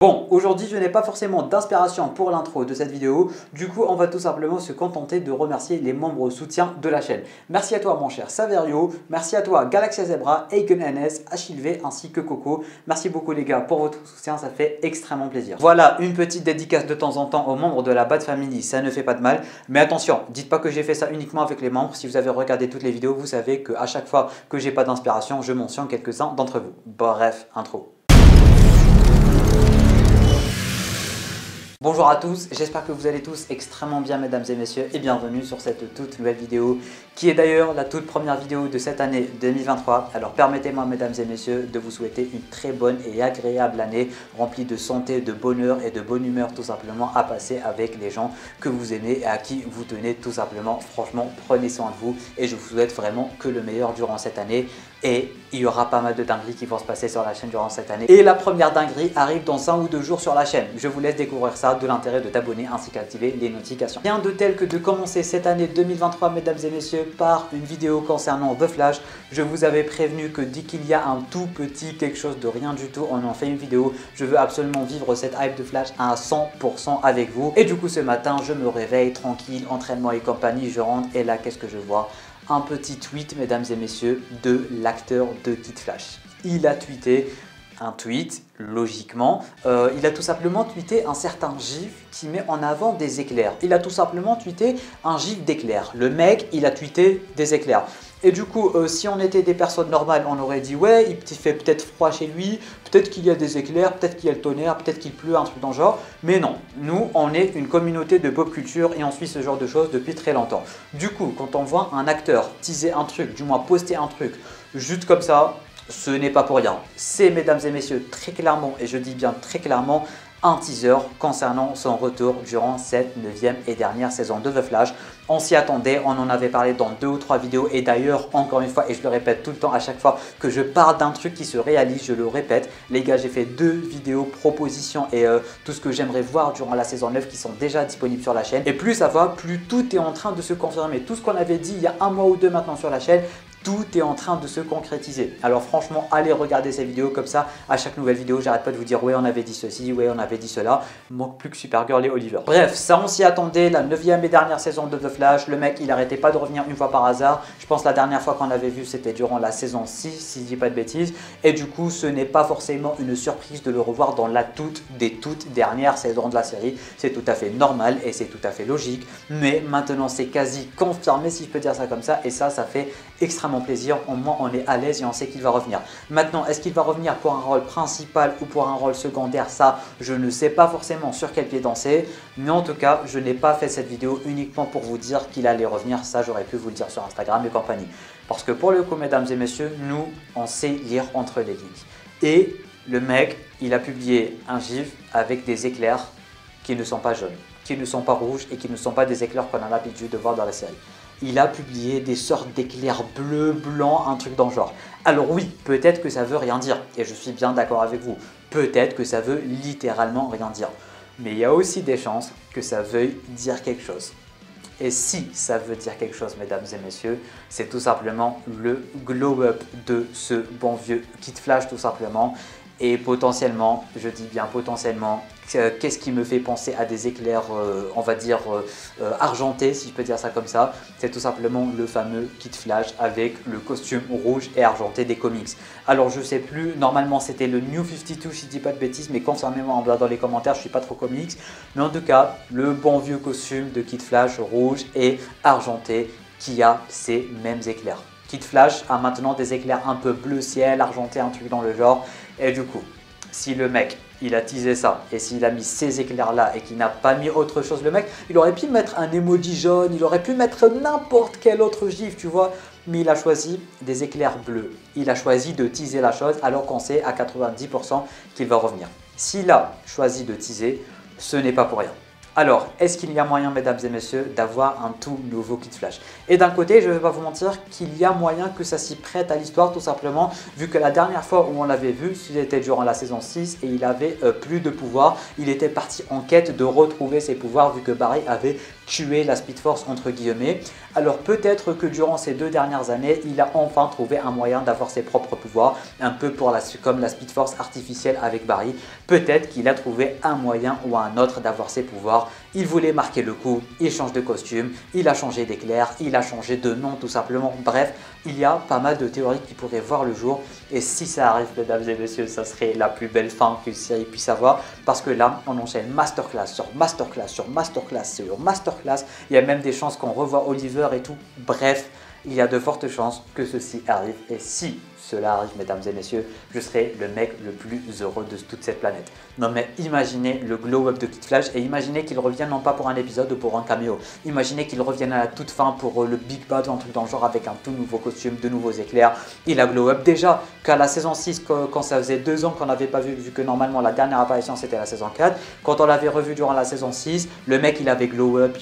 Bon, aujourd'hui je n'ai pas forcément d'inspiration pour l'intro de cette vidéo, du coup on va tout simplement se contenter de remercier les membres soutiens de la chaîne. Merci à toi mon cher Saverio, merci à toi Galaxia Zebra, Aiken NS, Achille V ainsi que Coco. Merci beaucoup les gars pour votre soutien, ça fait extrêmement plaisir. Voilà, une petite dédicace de temps en temps aux membres de la Bad Family, ça ne fait pas de mal. Mais attention, dites pas que j'ai fait ça uniquement avec les membres, si vous avez regardé toutes les vidéos, vous savez qu'à chaque fois que j'ai pas d'inspiration, je mentionne quelques-uns d'entre vous. Bref, intro. Bonjour à tous, j'espère que vous allez tous extrêmement bien mesdames et messieurs et bienvenue sur cette toute nouvelle vidéo qui est d'ailleurs la toute première vidéo de cette année 2023. Alors permettez-moi mesdames et messieurs de vous souhaiter une très bonne et agréable année remplie de santé, de bonheur et de bonne humeur tout simplement à passer avec les gens que vous aimez et à qui vous tenez tout simplement. Franchement, prenez soin de vous et je vous souhaite vraiment que le meilleur durant cette année. Et il y aura pas mal de dingueries qui vont se passer sur la chaîne durant cette année. Et la première dinguerie arrive dans 1 ou 2 jours sur la chaîne. Je vous laisse découvrir ça, de l'intérêt de t'abonner ainsi qu'activer les notifications. Rien de tel que de commencer cette année 2023, mesdames et messieurs, par une vidéo concernant The Flash. Je vous avais prévenu que dès qu'il y a un tout petit quelque chose de rien du tout, on en fait une vidéo. Je veux absolument vivre cette hype de Flash à 100% avec vous. Et du coup, ce matin, je me réveille tranquille, entraînement et compagnie, je rentre et là, qu'est-ce que je vois ? Un petit tweet, mesdames et messieurs, de l'acteur de Kid Flash. Il a tweeté un tweet, logiquement. Il a tout simplement tweeté un certain gif qui met en avant des éclairs. Il a tout simplement tweeté un gif d'éclairs. Le mec, il a tweeté des éclairs. Et du coup, si on était des personnes normales, on aurait dit ouais, il fait peut-être froid chez lui, peut-être qu'il y a des éclairs, peut-être qu'il y a le tonnerre, peut-être qu'il pleut, un truc dans le genre. Mais non, nous, on est une communauté de pop culture et on suit ce genre de choses depuis très longtemps. Du coup, quand on voit un acteur teaser un truc, du moins poster un truc, juste comme ça, ce n'est pas pour rien. C'est, mesdames et messieurs, très clairement, et je dis bien très clairement, un teaser concernant son retour durant cette 9e et dernière saison de The Flash. On s'y attendait, on en avait parlé dans 2 ou 3 vidéos et d'ailleurs, encore une fois, et je le répète tout le temps à chaque fois que je parle d'un truc qui se réalise, je le répète. Les gars, j'ai fait 2 vidéos propositions et tout ce que j'aimerais voir durant la saison 9 qui sont déjà disponibles sur la chaîne. Et plus ça va, plus tout est en train de se confirmer. Tout ce qu'on avait dit il y a 1 mois ou 2 maintenant sur la chaîne, tout est en train de se concrétiser. Alors franchement, allez regarder ces vidéos comme ça. À chaque nouvelle vidéo, j'arrête pas de vous dire ouais, on avait dit ceci, ouais, on avait dit cela. Il manque plus que Supergirl et Oliver. Bref, ça on s'y attendait. La 9e et dernière saison de The Flash. Le mec, il arrêtait pas de revenir une fois par hasard. Je pense la dernière fois qu'on l'avait vu, c'était durant la saison 6, si je dis pas de bêtises. Et du coup, ce n'est pas forcément une surprise de le revoir dans la toute dernière saison de la série. C'est tout à fait normal et c'est tout à fait logique. Mais maintenant, c'est quasi confirmé, si je peux dire ça comme ça. Et ça fait extrêmement plaisir, au moins on est à l'aise et on sait qu'il va revenir. Maintenant, est-ce qu'il va revenir pour un rôle principal ou pour un rôle secondaire? Ça, je ne sais pas forcément sur quel pied danser, mais en tout cas, je n'ai pas fait cette vidéo uniquement pour vous dire qu'il allait revenir. Ça, j'aurais pu vous le dire sur Instagram et compagnie. Parce que pour le coup, mesdames et messieurs, nous, on sait lire entre les lignes. Et le mec, il a publié un gif avec des éclairs qui ne sont pas jaunes, qui ne sont pas rouges et qui ne sont pas des éclairs qu'on a l'habitude de voir dans la série. Il a publié des sortes d'éclairs bleus, blancs, un truc dans le genre. Alors oui, peut-être que ça veut rien dire, et je suis bien d'accord avec vous. Peut-être que ça veut littéralement rien dire. Mais il y a aussi des chances que ça veuille dire quelque chose. Et si ça veut dire quelque chose, mesdames et messieurs, c'est tout simplement le glow-up de ce bon vieux Kid Flash tout simplement. Et potentiellement, je dis bien potentiellement, qu'est-ce qui me fait penser à des éclairs, on va dire, argentés, si je peux dire ça comme ça. C'est tout simplement le fameux Kid Flash avec le costume rouge et argenté des comics. Alors je sais plus, normalement c'était le New 52 si je dis pas de bêtises, mais confirmez-moi en bas dans les commentaires, je suis pas trop comics. Mais en tout cas, le bon vieux costume de Kid Flash rouge et argenté qui a ces mêmes éclairs. Kid Flash a maintenant des éclairs un peu bleu ciel, argenté, un truc dans le genre. Et du coup, si le mec, il a teasé ça et s'il a mis ces éclairs là et qu'il n'a pas mis autre chose, le mec, il aurait pu mettre un emoji jaune, il aurait pu mettre n'importe quel autre gif, tu vois. Mais il a choisi des éclairs bleus. Il a choisi de teaser la chose alors qu'on sait à 90% qu'il va revenir. S'il a choisi de teaser, ce n'est pas pour rien. Alors, est-ce qu'il y a moyen, mesdames et messieurs, d'avoir un tout nouveau Kid Flash? Et d'un côté, je ne vais pas vous mentir qu'il y a moyen que ça s'y prête à l'histoire, tout simplement, vu que la dernière fois où on l'avait vu, c'était durant la saison 6 et il avait plus de pouvoir. Il était parti en quête de retrouver ses pouvoirs, vu que Barry avait tué la Speed Force entre guillemets. Alors peut-être que durant ces 2 dernières années, il a enfin trouvé un moyen d'avoir ses propres pouvoirs, un peu comme la Speed Force artificielle avec Barry. Peut-être qu'il a trouvé un moyen ou un autre d'avoir ses pouvoirs. Il voulait marquer le coup, il change de costume, il a changé d'éclair, il a changé de nom tout simplement. Bref, il y a pas mal de théories qui pourraient voir le jour. Et si ça arrive, mesdames et messieurs, ça serait la plus belle fin qu'une série puisse avoir. Parce que là, on enchaîne masterclass sur masterclass sur masterclass sur masterclass. Il y a même des chances qu'on revoie Oliver et tout. Bref, il y a de fortes chances que ceci arrive. Et si cela arrive, mesdames et messieurs, je serai le mec le plus heureux de toute cette planète. Non mais imaginez le glow-up de Kid Flash et imaginez qu'il revienne non pas pour un épisode ou pour un caméo. Imaginez qu'il revienne à la toute fin pour le Big Bad ou un truc dans le genre avec un tout nouveau costume, de nouveaux éclairs. Il a glow-up déjà qu'à la saison 6, quand ça faisait 2 ans qu'on n'avait pas vu que normalement la dernière apparition c'était la saison 4. Quand on l'avait revu durant la saison 6, le mec il avait glow-up,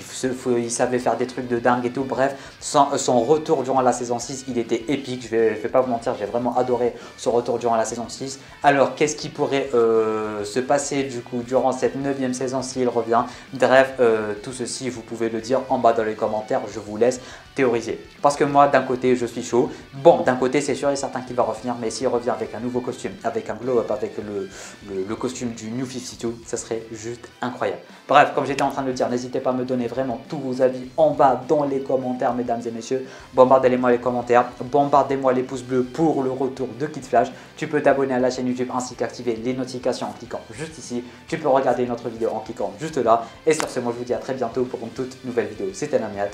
il savait faire des trucs de dingue et tout. Bref, son retour durant la saison 6, il était épique. Je vais pas vous mentir, j'ai vraiment adoré son retour durant la saison 6. Alors qu'est-ce qui pourrait se passer du coup durant cette 9e saison s'il revient? Bref, tout ceci vous pouvez le dire en bas dans les commentaires, je vous laisse théoriser. Parce que moi d'un côté je suis chaud. Bon, d'un côté c'est sûr et certain qu'il va revenir, mais s'il revient avec un nouveau costume, avec un glow-up, avec le costume du New 52, ça serait juste incroyable. Bref, comme j'étais en train de le dire, n'hésitez pas à me donner vraiment tous vos avis en bas dans les commentaires, mesdames et messieurs. Bombardez-moi les commentaires, bombardez-moi les pouces bleus pour le retour de Kid Flash. Tu peux t'abonner à la chaîne YouTube ainsi qu'activer les notifications en cliquant juste ici. Tu peux regarder une autre vidéo en cliquant juste là. Et sur ce, moi je vous dis à très bientôt pour une toute nouvelle vidéo. C'était Namiat,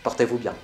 portez-vous bien.